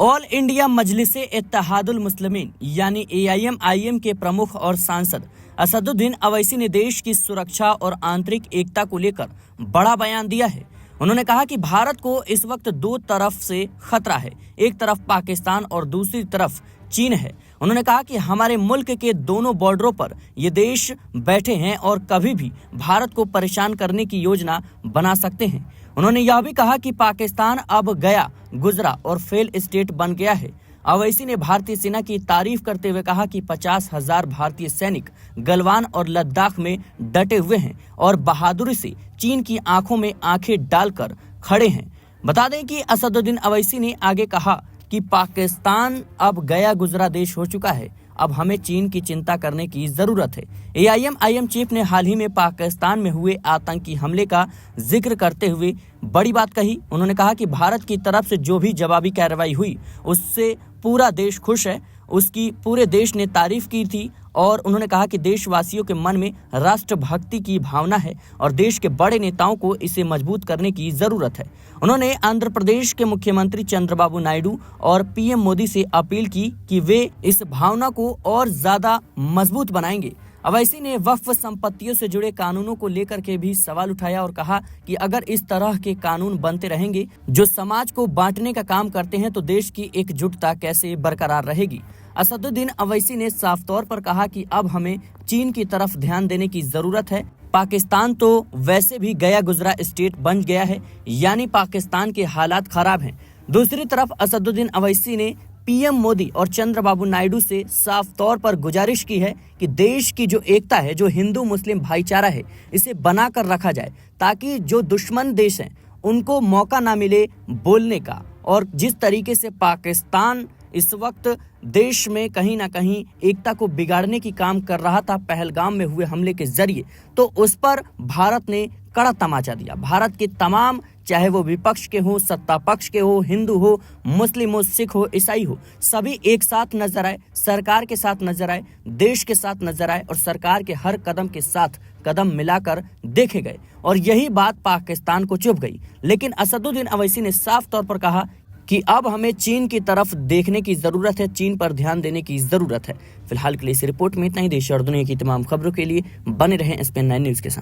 All India Majlise Ittehadul Muslimeen यानी AIM के प्रमुख और सांसद असदुद्दीन अवैसी ने देश की सुरक्षा और आंतरिक एकता को लेकर बड़ा बयान दिया है। उन्होंने कहा कि भारत को इस वक्त दो तरफ से खतरा है, एक तरफ पाकिस्तान और दूसरी तरफ चीन है। उन्होंने कहा कि हमारे मुल्क के दोनों बॉर्डरों पर ये देश बैठे हैं और कभी भी भारत को परेशान करने की योजना बना सकते हैं। उन्होंने यह भी कहा कि पाकिस्तान अब गया गुजरा और फेल स्टेट बन गया है। अवैसी ने भारतीय सेना की तारीफ करते हुए कहा कि 50,000 भारतीय सैनिक गलवान और लद्दाख में डटे हुए हैं और बहादुरी से चीन की आंखों में आंखें डालकर खड़े हैं। बता दें कि असदुद्दीन अवैसी ने आगे कहा कि पाकिस्तान अब गया गुजरा देश हो चुका है, अब हमें चीन की चिंता करने की जरूरत है। AIM चीफ ने हाल ही में पाकिस्तान में हुए आतंकी हमले का जिक्र करते हुए बड़ी बात कही। उन्होंने कहा कि भारत की तरफ से जो भी जवाबी कार्रवाई हुई उससे पूरा देश खुश है, उसकी पूरे देश ने तारीफ की थी और उन्होंने कहा कि देशवासियों के मन में राष्ट्रभक्ति की भावना है और देश के बड़े नेताओं को इसे मजबूत करने की जरूरत है। उन्होंने आंध्र प्रदेश के मुख्यमंत्री चंद्रबाबू नायडू और PM मोदी से अपील की कि वे इस भावना को और ज्यादा मजबूत बनाएंगे। अवैसी ने वक्फ संपत्तियों से जुड़े कानूनों को लेकर के भी सवाल उठाया और कहा कि अगर इस तरह के कानून बनते रहेंगे जो समाज को बांटने का काम करते हैं तो देश की एकजुटता कैसे बरकरार रहेगी। असदुद्दीन अवैसी ने साफ तौर पर कहा कि अब हमें चीन की तरफ ध्यान देने की जरूरत है। पाकिस्तान तो वैसे भी गया गुजरा स्टेट बन गया है, यानी पाकिस्तान के हालात खराब हैं। दूसरी तरफ असदुद्दीन अवैसी ने PM मोदी और चंद्रबाबू नायडू से साफ तौर पर गुजारिश की है कि देश की जो एकता है, जो हिंदू मुस्लिम भाईचारा है, इसे बनाकर रखा जाए ताकि जो दुश्मन देश हैं उनको मौका ना मिले बोलने का। और जिस तरीके से पाकिस्तान इस वक्त देश में कहीं ना कहीं एकता को बिगाड़ने की काम कर रहा था पहलगाम में हुए हमले के जरिए, तो उस पर भारत ने कड़ा तमाचा दिया। भारत के तमाम, चाहे वो विपक्ष के हो, सत्ता पक्ष के हो, हिंदू हो, मुस्लिम हो, सिख हो, ईसाई हो, सभी एक साथ नजर आए, सरकार के साथ नजर आए, देश के साथ नजर आए और सरकार के हर कदम के साथ कदम मिलाकर देखे गए और यही बात पाकिस्तान को चुभ गई। लेकिन असदुद्दीन अवैसी ने साफ तौर पर कहा कि अब हमें चीन की तरफ देखने की जरूरत है, चीन पर ध्यान देने की जरूरत है। फिलहाल के लिए इस रिपोर्ट में इतना ही। देश और दुनिया की तमाम खबरों के लिए बने रहें SPN9 न्यूज के साथ।